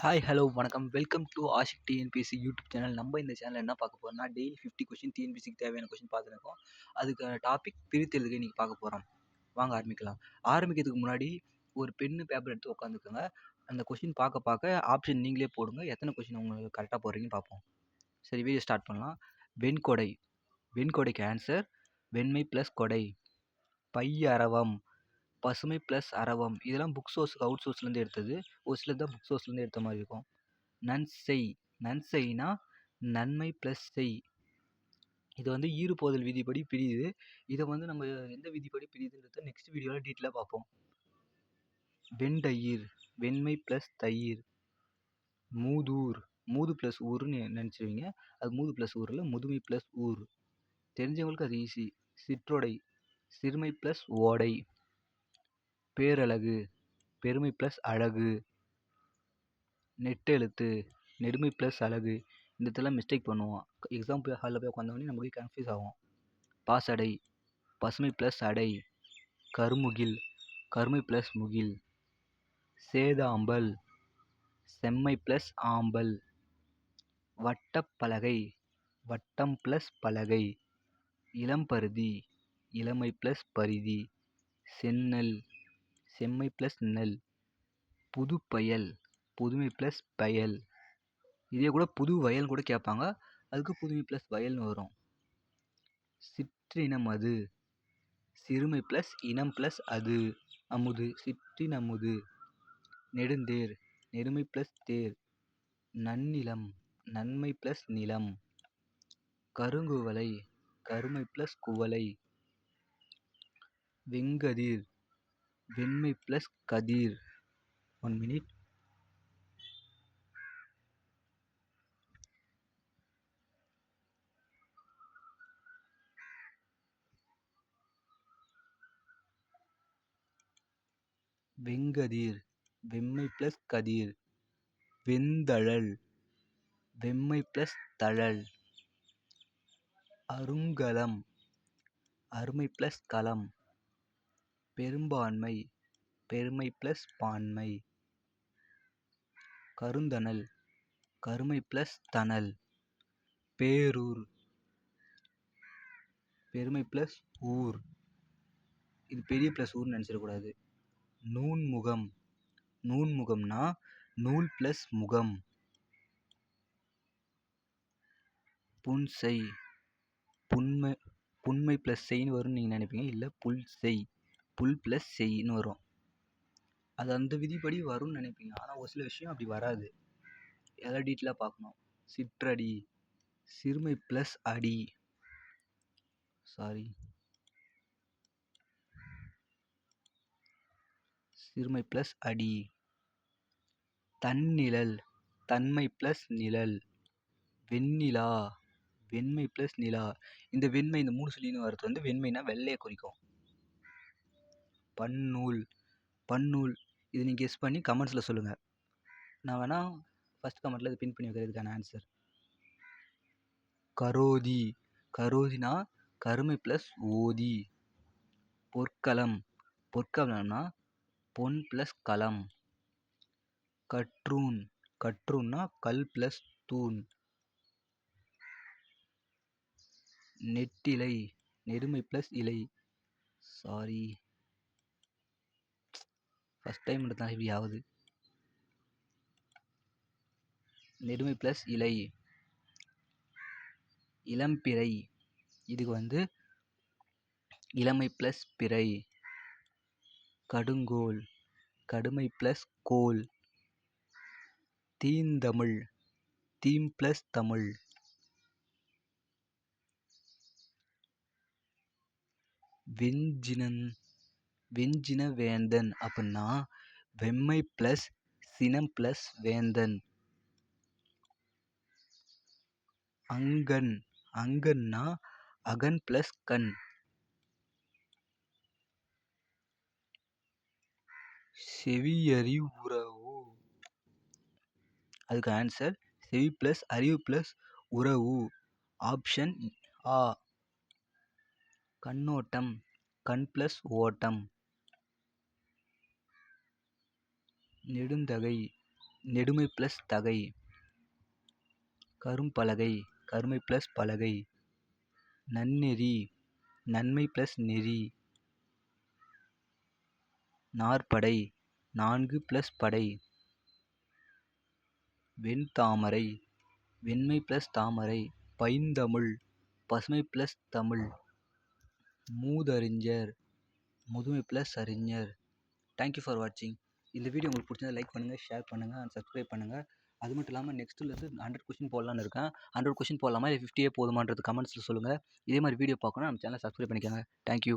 Hi, hello, வணக்கம். Welcome to Ashiq TNPSC YouTube channel. நம்ம இந்த சேனல்ல என்ன பார்க்க போறோம்னா, டெய்லி 50 கொஸ்டின் டிஎன்பிஎஸ்சிக்கு தேவையான கொஸ்டின் பார்த்துருக்கோம். அதுக்கான டாபிக் பிரித்தெழுதுக இன்னைக்கு பார்க்க போறோம். வாங்க ஆரம்பிக்கலாம். ஆரம்பிக்கிறதுக்கு முன்னாடி ஒரு பென்னு, பேப்பர் எடுத்து உட்காந்துக்கோங்க. அந்த கொஸ்டின் பார்க்க பார்க்க ஆப்ஷன் நீங்களே போடுங்க. எத்தனை கொஸ்டின் உங்களுக்கு கரெக்டாக போடுறீங்கன்னு பார்ப்போம். சரி, வீடியோ ஸ்டார்ட் பண்ணலாம். வெண்கொடை. வெண்கொடைக்கு ஆன்சர் வெண்மை ப்ளஸ் கொடை. பையரவம். பசுமை ப்ளஸ் அரவம். இதெல்லாம் புக் சோர்ஸுக்கு அவுட் சோர்ஸ்லேருந்து எடுத்தது. ஒரு சிலது தான் புக் சோர்ஸ்லேருந்து எடுத்த மாதிரி இருக்கும். நன்செய். நன்செய்னா நன்மை ப்ளஸ் செய். இது வந்து ஈறுபோதல் விதிப்படி பிரியுது. இதை வந்து நம்ம எந்த விதிப்படி பிரியுதுன்றத நெக்ஸ்ட் வீடியோவில் டீட்டெயிலாக பார்ப்போம். வெண்டயிர். வெண்மை ப்ளஸ் தயிர். மூதூர். மூது ப்ளஸ் ஊர்னு நினச்சிருவீங்க. அது மூது ப்ளஸ் ஊரில் முதுமை ப்ளஸ் ஊர். தெரிஞ்சவங்களுக்கு அது ஈஸி. சிற்றொடை. சிறுமை ப்ளஸ் ஓடை. பேரழகு. பெருமை ப்ளஸ் அழகு. நெட்டெழுத்து. நெடுமை ப்ளஸ் அழகு. இந்த இடத்துல மிஸ்டேக் பண்ணுவோம். எக்ஸாம் போய் ஹாலில் போய் உட்காந்தோடனே நமக்கு கன்ஃபியூஸ் ஆகும். பாசடை. பசுமை ப்ளஸ் அடை. கருமுகில். கருமை ப்ளஸ் முகில். சேதாம்பல். செம்மை ப்ளஸ் ஆம்பல். வட்டப்பலகை. வட்டம் ப்ளஸ் பலகை. இளம்பருதி. இளமை ப்ளஸ் பரிதி. செந்நெல். செம்மை ப்ளஸ் நெல். புதுப்பயல். புதுமை ப்ளஸ் பயல். இதே கூட புது வயல் கூட கேட்பாங்க. அதுக்கு புதுமை ப்ளஸ் வயல்னு வரும். சிற்றினமது. சிறுமை ப்ளஸ் இனம் ப்ளஸ் அது. அமுது. சிற்றினமுது. நெடுந்தேர். நெடுமை ப்ளஸ் தேர். நன்னிலம். நன்மை ப்ளஸ் நிலம். கருங்குவளை. கருமை ப்ளஸ் குவளை. வெங்கதிர். வெண்மை ப்ளஸ் கதிர். 1 minute. வெங்கதிர். வெம்மை ப்ளஸ் கதிர். வெந்தழல். வெம்மை ப்ளஸ் தழல். அருங்கலம். அருமை ப்ளஸ் களம். பெரும்பான்மை. பெருமை ப்ளஸ் பான்மை. கருந்தணல். கருமை ப்ளஸ் தணல். பேரூர். பெருமை ப்ளஸ் ஊர். இது பெரிய ப்ளஸ் ஊர்னு நினச்சிடக்கூடாது. நூன்முகம். நூன்முகம்னா நூல் ப்ளஸ் முகம். புன்செய். புன்மை. புன்மை ப்ளஸ் செய்ன்னு வரும்னு நீங்கள் நினைப்பீங்க. இல்லை, புல் செய். புல் ப்ளஸ் செய்ன்னு வரும். அது அந்த விதிப்படி வரும்னு நினைப்பீங்க. ஆனால் ஒரு சில விஷயம் அப்படி வராது. எதாவது டீட்டெயிலாக பார்க்கணும். சிற்றடி. சிறுமை ப்ளஸ் அடி. சிறுமை ப்ளஸ் அடி. தன்னிழல். தன்மை ப்ளஸ் நிழல். வெண்ணிலா. வெண்மை ப்ளஸ் நிலா. இந்த வெண்மை, இந்த 3 சொல்லின்னு வரது வந்து வெண்மைனா வெள்ளையை குறிக்கும். பன்னூல். பன்னூல். இது நீங்கள் கெஸ் பண்ணி கமெண்ட்ஸில் சொல்லுங்கள். நான் வேணால் ஃபஸ்ட் கமெண்ட்டில் இது பின் பண்ணி வைக்கிறதுக்கான ஆன்சர். கரோதி. கரோதினா கருமை ப்ளஸ் ஓதி. பொற்களம். பொற்களம்னா பொன் ப்ளஸ் களம். கற்றூன். கற்றூன்னா கல் ப்ளஸ் தூண். நெட்டிலை. நெடுமை ப்ளஸ் இலை. ஃபஸ்ட் டைம் எடுத்தா இப்படி ஆகுது. நெடுமை ப்ளஸ் இலை. இளம்பிறை. இதுக்கு வந்து இளமை ப்ளஸ் பிறை. கடுங்கோல். கடுமை ப்ளஸ் கோல். தீந்தமிழ். தீம் ப்ளஸ் தமிழ். வெஞ்சினன். வெஞ்சின வேந்தன் அப்படின்னா வெம்மை ப்ளஸ் சினம் ப்ளஸ் வேந்தன். அங்கன். அங்கன்னா அகன் ப்ளஸ் கண். செவியறிவுறவு. அதுக்கு ஆன்சர் செவி ப்ளஸ் அறிவு ப்ளஸ் உறவு. ஆப்ஷன் ஆ. கண்ணோட்டம். கண் ப்ளஸ் ஓட்டம். நெடுந்தகை. நெடுமை ப்ளஸ் தகை. கரும்பலகை, கருமை ப்ளஸ் பலகை. நன்னெறி, நன்மை ப்ளஸ் நெறி. நாற்படை, 4 ப்ளஸ் படை. வெண்தாமரை, வெண்மை ப்ளஸ் தாமரை. பைந்தமிழ், பசுமை ப்ளஸ் தமிழ். மூதறிஞர், முதுமை ப்ளஸ் அறிஞர். தேங்க்யூ ஃபார் வாட்சிங். இந்த வீடியோ உங்களுக்கு பிடிச்சிருந்தா லைக் பண்ணுங்கள், ஷேர் பண்ணுங்கள் அண்ட் சப்ஸ்கிரைப் பண்ணுங்கள். அது மட்டும் இல்லாமல் நெக்ஸ்ட்டில் 100 கொஷின் போடலான்னு இருக்கேன். 100 கொஷின் போடலாமா இல்லை 50 போதுமான்றது கமெண்ட்ஸில் சொல்லுங்கள். இதே மாதிரி வீடியோ பார்க்கணும் நம்ம சேனலை சப்ஸ்கிரைப் பண்ணிக்கோங்க. தேங்க்யூ.